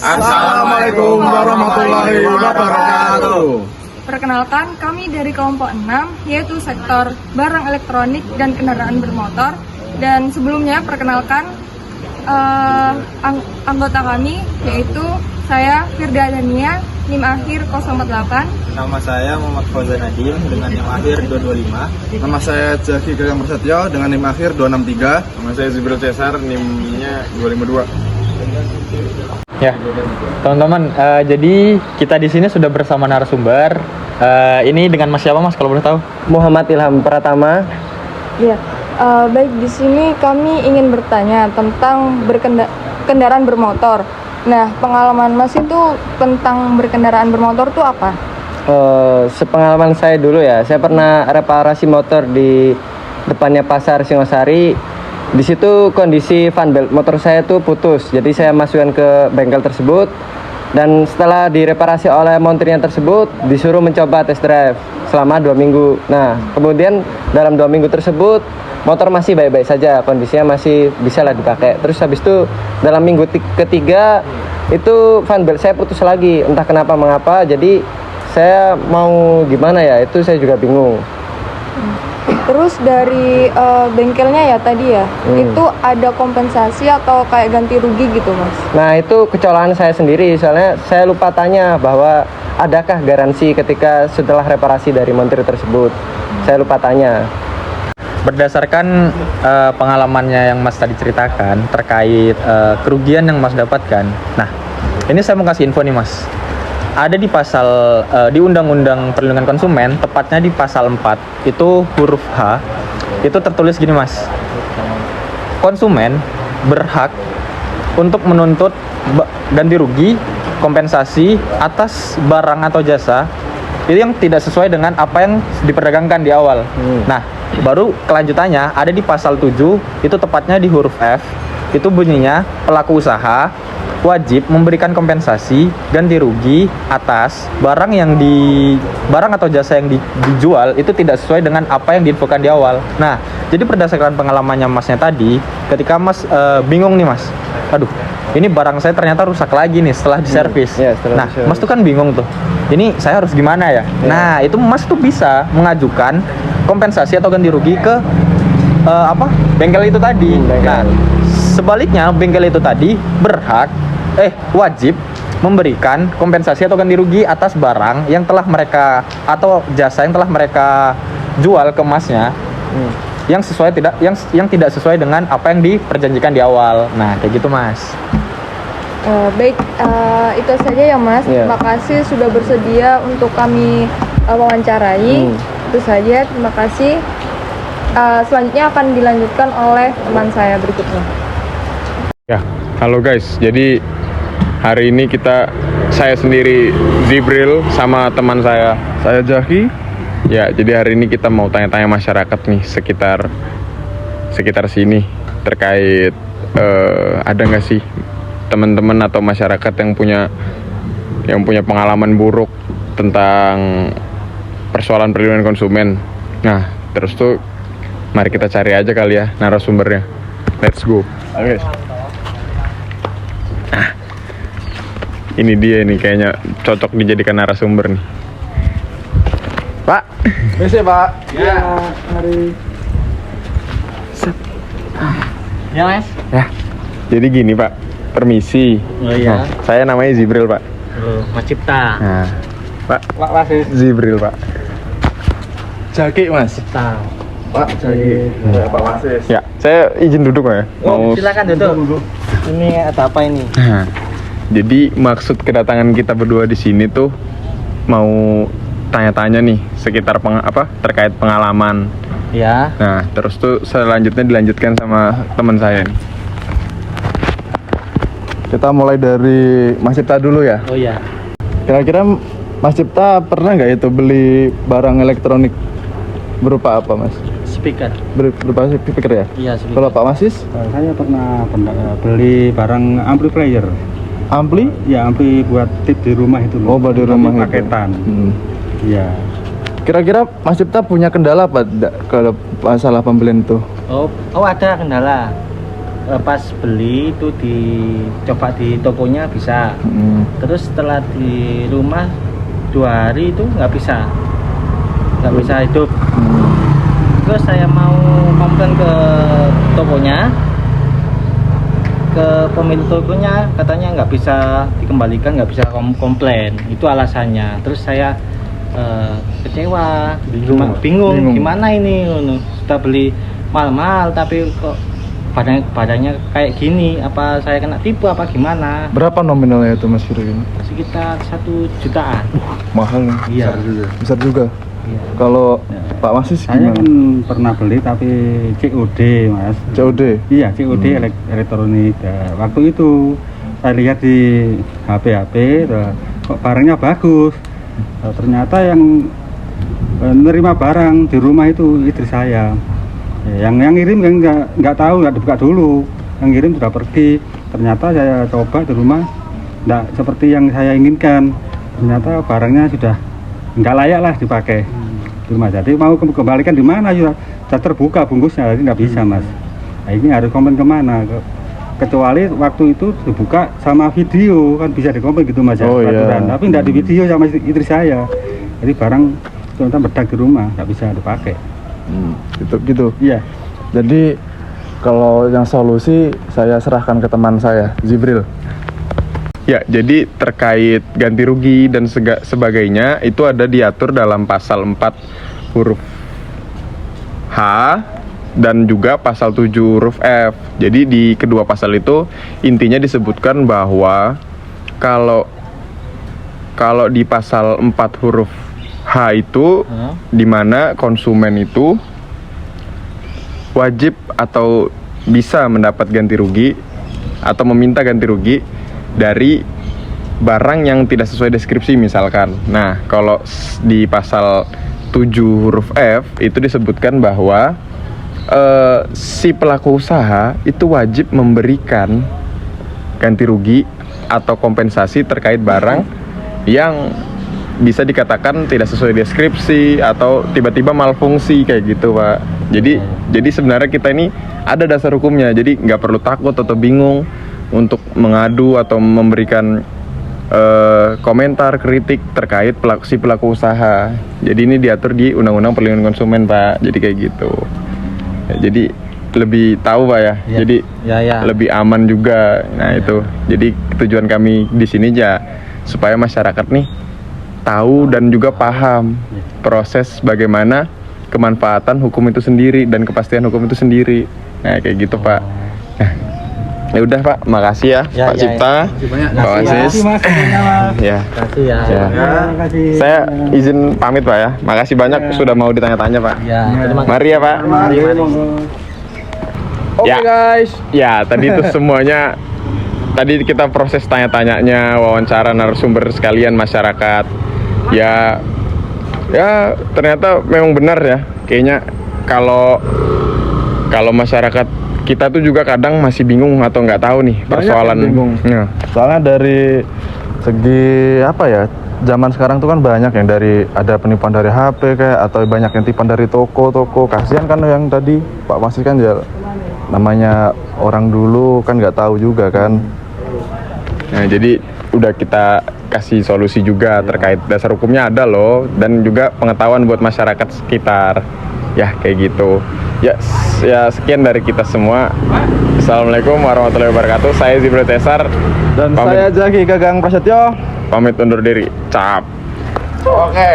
Assalamualaikum warahmatullahi wabarakatuh. Perkenalkan, kami dari kelompok 6, yaitu sektor barang elektronik dan kendaraan bermotor. Dan sebelumnya, perkenalkan anggota kami, yaitu saya Firda Dania, NIM akhir 048. Nama saya Muhammad Fauzan Nadim dengan NIM akhir 225. Nama saya Jaki Gagam Prasetyo dengan NIM akhir 263. Nama saya Zibril Cesar, NIM-nya 252. Ya, teman-teman, jadi kita di sini sudah bersama narasumber. Ini dengan Mas siapa, Mas, kalau boleh tahu? Muhammad Ilham Pratama. Ya, baik, di sini kami ingin bertanya tentang kendaraan bermotor. Nah, pengalaman Mas itu tentang berkendaraan bermotor itu apa? Sepengalaman saya dulu ya, saya pernah reparasi motor di depannya pasar Singosari. Di situ kondisi fan belt motor saya tuh putus, jadi saya masukkan ke bengkel tersebut. Dan setelah direparasi oleh montirnya tersebut, disuruh mencoba test drive selama 2 minggu. Nah, kemudian dalam 2 minggu tersebut, motor masih baik-baik saja, kondisinya masih bisa lah dipakai. Terus habis itu dalam minggu ketiga, itu fan belt saya putus lagi, entah kenapa mengapa. Jadi saya mau gimana ya, itu saya juga bingung. Terus dari bengkelnya ya tadi ya, itu ada kompensasi atau kayak ganti rugi gitu, Mas? Nah, itu kecolahan saya sendiri, soalnya saya lupa tanya bahwa adakah garansi ketika setelah reparasi dari montir tersebut. Saya lupa tanya. Berdasarkan pengalamannya yang Mas tadi ceritakan terkait kerugian yang Mas dapatkan. Nah, ini saya mau kasih info nih, Mas. Ada di pasal di Undang-Undang Perlindungan Konsumen, tepatnya di pasal 4, itu huruf H, itu tertulis gini, Mas. Konsumen berhak untuk menuntut ganti rugi, kompensasi atas barang atau jasa itu yang tidak sesuai dengan apa yang diperdagangkan di awal. Nah, baru kelanjutannya ada di pasal 7, itu tepatnya di huruf F, itu bunyinya pelaku usaha wajib memberikan kompensasi ganti rugi atas barang atau jasa yang dijual itu tidak sesuai dengan apa yang diinfokan di awal. Nah, jadi berdasarkan pengalamannya Masnya tadi, ketika Mas bingung nih, Mas, aduh, ini barang saya ternyata rusak lagi nih setelah diservis. Nah, Mas tuh kan bingung tuh, ini saya harus gimana ya? Nah, itu Mas tuh bisa mengajukan kompensasi atau ganti rugi ke bengkel itu tadi. Nah, sebaliknya bengkel itu tadi wajib memberikan kompensasi atau ganti rugi atas barang yang telah mereka atau jasa yang telah mereka jual ke Masnya yang tidak sesuai dengan apa yang diperjanjikan di awal. Nah, kayak gitu, Mas. Baik, itu saja ya, Mas. Terima kasih sudah bersedia untuk kami wawancarai. Itu saja, terima kasih. Selanjutnya akan dilanjutkan oleh teman saya berikutnya. Ya, halo guys. Jadi hari ini saya sendiri Zibril sama teman saya Jaki. Ya, jadi hari ini kita mau tanya-tanya masyarakat nih sekitar sini terkait ada nggak sih teman-teman atau masyarakat yang punya pengalaman buruk tentang persoalan perlindungan konsumen. Nah, terus tuh mari kita cari aja kali ya narasumbernya. Let's go. Oke. Ini dia nih, kayaknya cocok dijadikan narasumber nih. Pak. Bisa, Pak. Ya, mari. Ya, Mas. Ya. Jadi gini, Pak. Permisi. Oh iya. Nah, saya namanya Zibril, Pak. Mas Cipta. Nah, Pak Wasis. Zibril, Pak. Jaki, Mas. Cipta. Pak Jaki. Pak Wasis. Ya, saya izin duduk ya. Silakan duduk. Ini ada apa ini? Nah, jadi maksud kedatangan kita berdua di sini tuh mau tanya-tanya nih sekitar terkait pengalaman. Ya. Nah, terus tuh selanjutnya dilanjutkan sama teman saya nih. Kita mulai dari Mas Cipta dulu ya. Oh iya. Kira-kira Mas Cipta pernah nggak itu beli barang elektronik berupa apa, Mas? Speaker. Berupa speaker ya? Iya, speaker. Kalau Pak Wasis? Saya pernah beli barang amplifier. Ampli? Ya, ampli buat tip di rumah itu loh. Oh, buat di rumah itu. Paketan. Iya. Kira-kira Mas Cipta punya kendala apa kalau masalah pembelian itu? Oh ada kendala. pas beli itu dicoba di tokonya bisa. Terus setelah di rumah 2 hari itu nggak bisa hidup. Terus saya mau komplain ke tokonya, ke pemilik tokonya, katanya nggak bisa dikembalikan, nggak bisa komplain, itu alasannya. Terus saya kecewa, bingung gimana ini, sudah beli mahal-mahal tapi kok badannya kayak gini, apa saya kena tipu apa gimana. Berapa nominalnya itu Mas Firo ini? Sekitar 1 jutaan. Mahal nih. Iya. Besar juga. Iya. Kalau Pak Masis Saya gimana? kan pernah beli tapi COD Mas. COD? Iya, COD elektronik. Nah, waktu itu saya lihat di HP, kok barangnya bagus. Nah, ternyata yang menerima barang di rumah itu istri saya. Yang ngirim kan nggak tahu, nggak dibuka dulu. Yang ngirim sudah pergi. Ternyata saya coba di rumah nggak seperti yang saya inginkan. Ternyata barangnya sudah nggak layak lah dipakai di rumah. Jadi mau kembalikan di mana, sudah terbuka bungkusnya, jadi nggak bisa Mas. Nah, ini harus komplain kemana? Kecuali waktu itu dibuka sama video kan bisa dikomplain gitu Mas, Oh, peraturan. iya. Tapi nggak di video sama istri saya. Jadi barang ternyata bedak di rumah nggak bisa dipakai. Gitu. Iya. Jadi kalau yang solusi saya serahkan ke teman saya, Zibril. Ya, jadi terkait ganti rugi dan sebagainya itu ada diatur dalam pasal 4 huruf H dan juga pasal 7 huruf F. Jadi di kedua pasal itu intinya disebutkan bahwa kalau di pasal 4 huruf H itu di mana konsumen itu wajib atau bisa mendapat ganti rugi atau meminta ganti rugi dari barang yang tidak sesuai deskripsi misalkan. Nah, kalau di pasal 7 huruf F itu disebutkan bahwa si pelaku usaha itu wajib memberikan ganti rugi atau kompensasi terkait barang yang bisa dikatakan tidak sesuai deskripsi atau tiba-tiba malfungsi kayak gitu, Pak. Jadi sebenarnya kita ini ada dasar hukumnya, jadi nggak perlu takut atau bingung untuk mengadu atau memberikan komentar kritik terkait si pelaku usaha. Jadi ini diatur di Undang-Undang Perlindungan Konsumen, Pak. Jadi kayak gitu. Ya, jadi lebih tahu, Pak ya. Ya. Jadi Ya. lebih aman juga. Nah itu. Jadi tujuan kami di sini ya supaya masyarakat nih tahu dan juga paham proses bagaimana kemanfaatan hukum itu sendiri dan kepastian hukum itu sendiri. Nah kayak gitu, Pak. Nah, ya udah, Pak, makasih ya, Pak Cipta, Pak Aziz. Ya. Kasih ya. Ya. Saya izin pamit, Pak ya. Makasih banyak sudah mau ditanya-tanya, Pak. Ya, terima kasih. Mari ya, Pak. Oke, guys. Ya, tadi itu semuanya. Tadi kita proses tanya-tanyanya, wawancara narasumber sekalian masyarakat. Ya ternyata memang benar ya. Kayaknya kalau masyarakat kita tuh juga kadang masih bingung atau nggak tahu nih persoalan. Bingung. Ya. Soalnya dari segi apa ya? Zaman sekarang tuh kan banyak yang dari ada penipuan dari HP kayak atau banyak yang tipuan dari toko-toko. Kasihan kan yang tadi Pak Masis kan ya namanya orang dulu kan nggak tahu juga kan. Nah, jadi udah kita kasih solusi juga terkait dasar hukumnya ada loh dan juga pengetahuan buat masyarakat sekitar. Ya kayak gitu. Ya sekian dari kita semua. Assalamualaikum warahmatullahi wabarakatuh. Saya Zibril Tesar Dan saya Zaki Gagang Prasetyo. pamit undur diri. Cap. Oke.